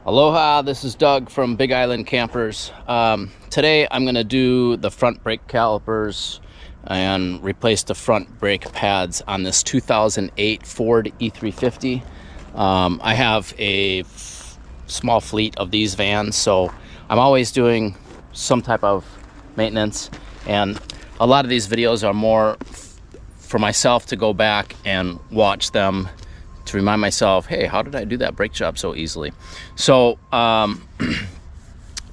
Aloha, this is Doug from Big Island Campers. Today I'm going to do the front brake calipers and replace the front brake pads on this 2008 Ford E350. I have a small fleet of these vans, so I'm always doing some type of maintenance, and a lot of these videos are more for myself to go back and watch them to remind myself, hey, how did I do that brake job so easily? So I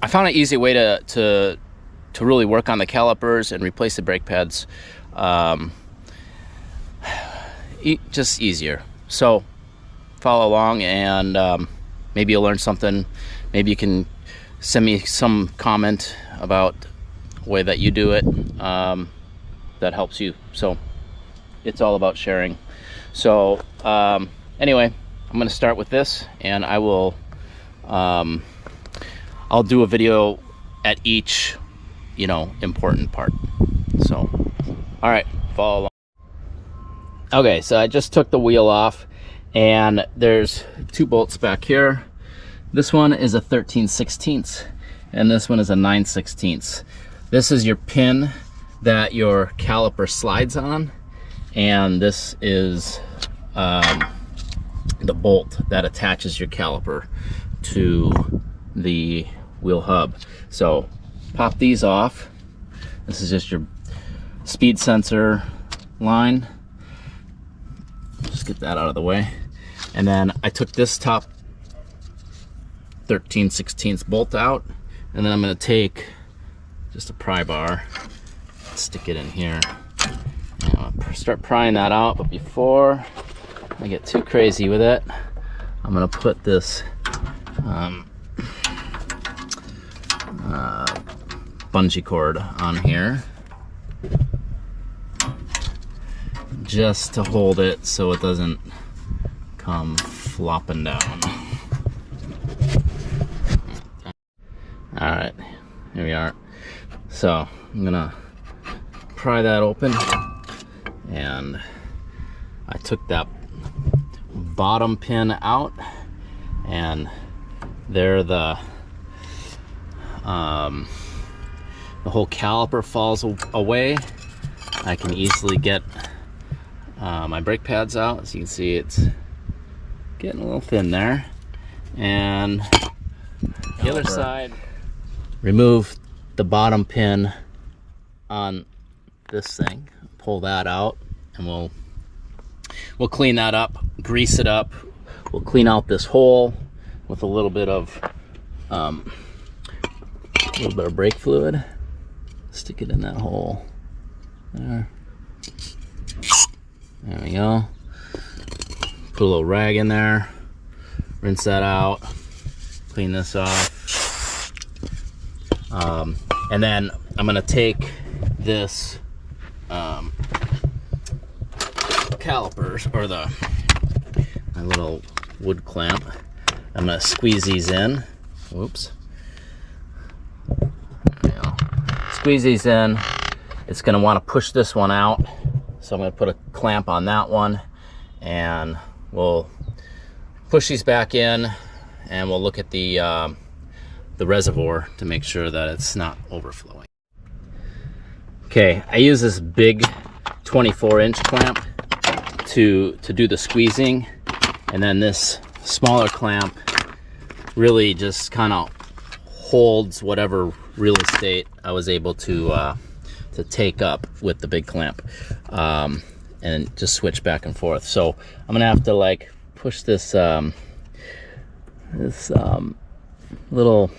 found an easy way to really work on the calipers and replace the brake pads, just easier. So follow along, and maybe you'll learn something. Maybe you can send me some comment about the way that you do it that helps you. So it's all about sharing. So anyway, I'm going to start with this, and I will I'll do a video at each important part. So all right, follow along. Okay, so I just took the wheel off, and there's two bolts back here. This one is a 13/16, and this one is a 9/16. This is your pin that your caliper slides on, and this is the bolt that attaches your caliper to the wheel hub. So pop these off. This is just your speed sensor line. Just get that out of the way. And then I took this top 13/16 bolt out, and then I'm going to take just a pry bar, stick it in here, and I'll start prying that out. But before I get too crazy with it, I'm going to put this bungee cord on here just to hold it so it doesn't come flopping down. Alright, here we are. So I'm gonna pry that open, and I took that bottom pin out, and there the whole caliper falls away. I can easily get my brake pads out. As you can see, it's getting a little thin there. And the other side, remove the bottom pin on this thing, pull that out, and we'll clean that up, grease it up. We'll clean out this hole with a little bit of brake fluid. Stick it in that hole there. There we go. Put a little rag in there, rinse that out, clean this off, and then I'm gonna take this calipers, or my little wood clamp. I'm gonna squeeze these in. Whoops. There we go. Squeeze these in. It's gonna want to push this one out, so I'm gonna put a clamp on that one, and we'll push these back in, and we'll look at the reservoir to make sure that it's not overflowing. Okay, I use this big 24-inch clamp to do the squeezing, and then this smaller clamp really just kind of holds whatever real estate I was able to take up with the big clamp, and just switch back and forth. So I'm gonna have to like push this little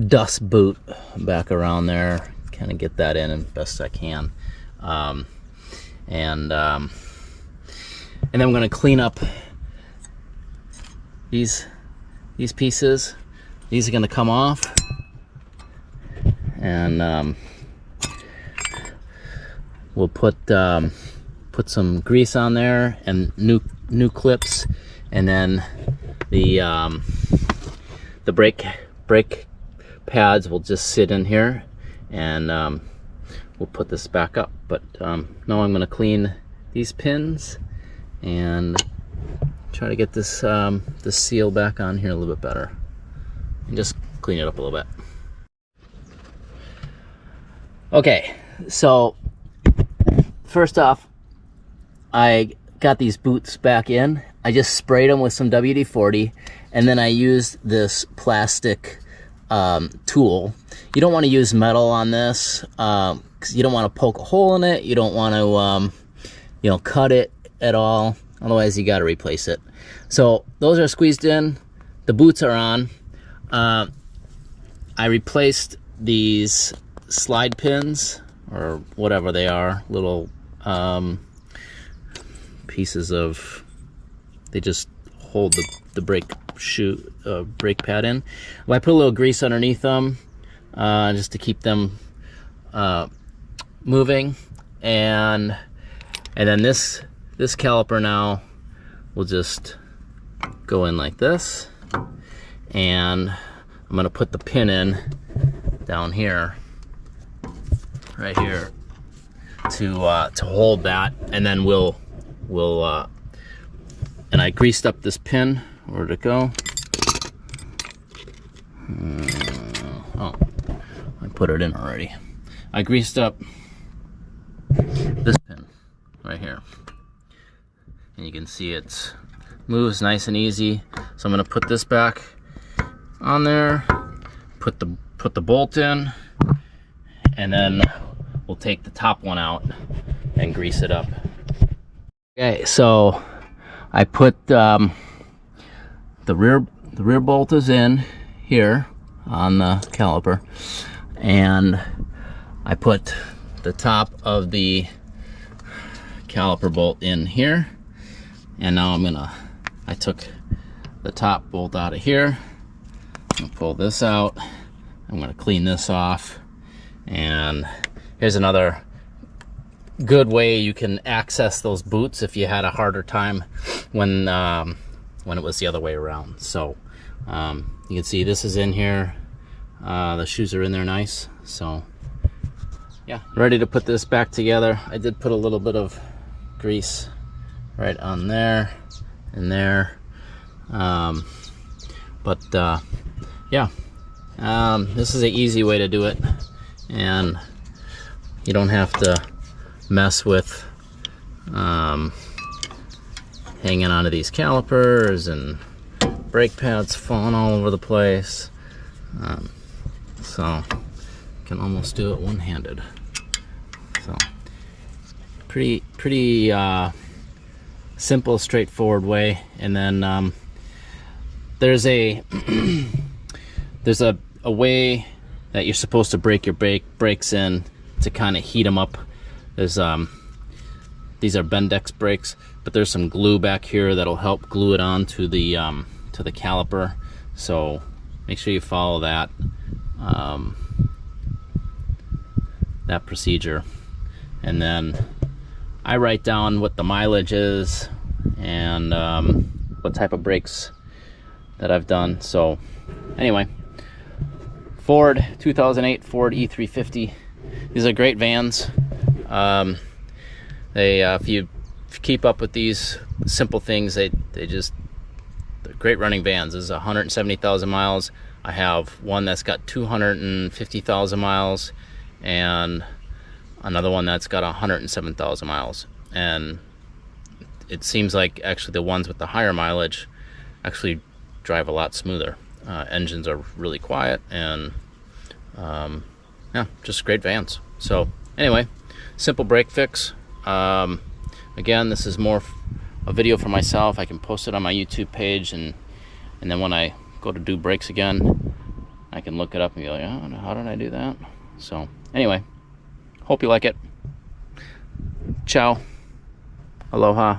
dust boot back around there, kind of get that in as best I can, and then I'm going to clean up these pieces. These are going to come off, and we'll put some grease on there and new clips, and then the brake pads will just sit in here, and we'll put this back up. But now I'm going to clean these pins and try to get this this seal back on here a little bit better, and just clean it up a little bit. Okay, so first off, I got these boots back in. I just sprayed them with some WD-40, and then I used this plastic tool. You don't want to use metal on this because you don't want to poke a hole in it. You don't want to you know, cut it at all. Otherwise, you got to replace it. So those are squeezed in. The boots are on. I replaced these slide pins, or whatever they are, little pieces of, they just hold the brake brake pad in. Well, I put a little grease underneath them just to keep them moving, and then this caliper now will just go in like this, and I'm gonna put the pin in down here, right here, to hold that, and then we'll and I greased up this pin. Where'd it go? Oh, I put it in already. I greased up this pin right here, and you can see it moves nice and easy. So I'm gonna put this back on there, put the bolt in, and then we'll take the top one out and grease it up. Okay, so I put the rear bolt is in here on the caliper, and I put the top of the caliper bolt in here, and now I took the top bolt out of here. I'm gonna pull this out. I'm gonna clean this off, and here's another good way you can access those boots if you had a harder time when it was the other way around. So you can see this is in here. The shoes are in there nice. So yeah, ready to put this back together. I did put a little bit of grease right on there and there, but yeah, this is an easy way to do it, and you don't have to mess with hanging onto these calipers and brake pads falling all over the place. So you can almost do it one-handed. So pretty simple, straightforward way. And then there's a way that you're supposed to break your brakes in to kind of heat them up. There's these are Bendix brakes, but there's some glue back here that'll help glue it on to the caliper. So make sure you follow that that procedure, and then I write down what the mileage is and what type of brakes that I've done. So anyway, Ford 2008 Ford E350. These are great vans. If you keep up with these simple things, they're great running vans. This is 170,000 miles. I have one that's got 250,000 miles, and another one that's got 107,000 miles. And it seems like actually the ones with the higher mileage actually drive a lot smoother. Engines are really quiet, and yeah, just great vans. So anyway, simple brake fix. Again, this is more a video for myself. I can post it on my YouTube page, and then when I go to do brakes again, I can look it up and be like, oh, how did I do that? So anyway, hope you like it. Ciao. Aloha.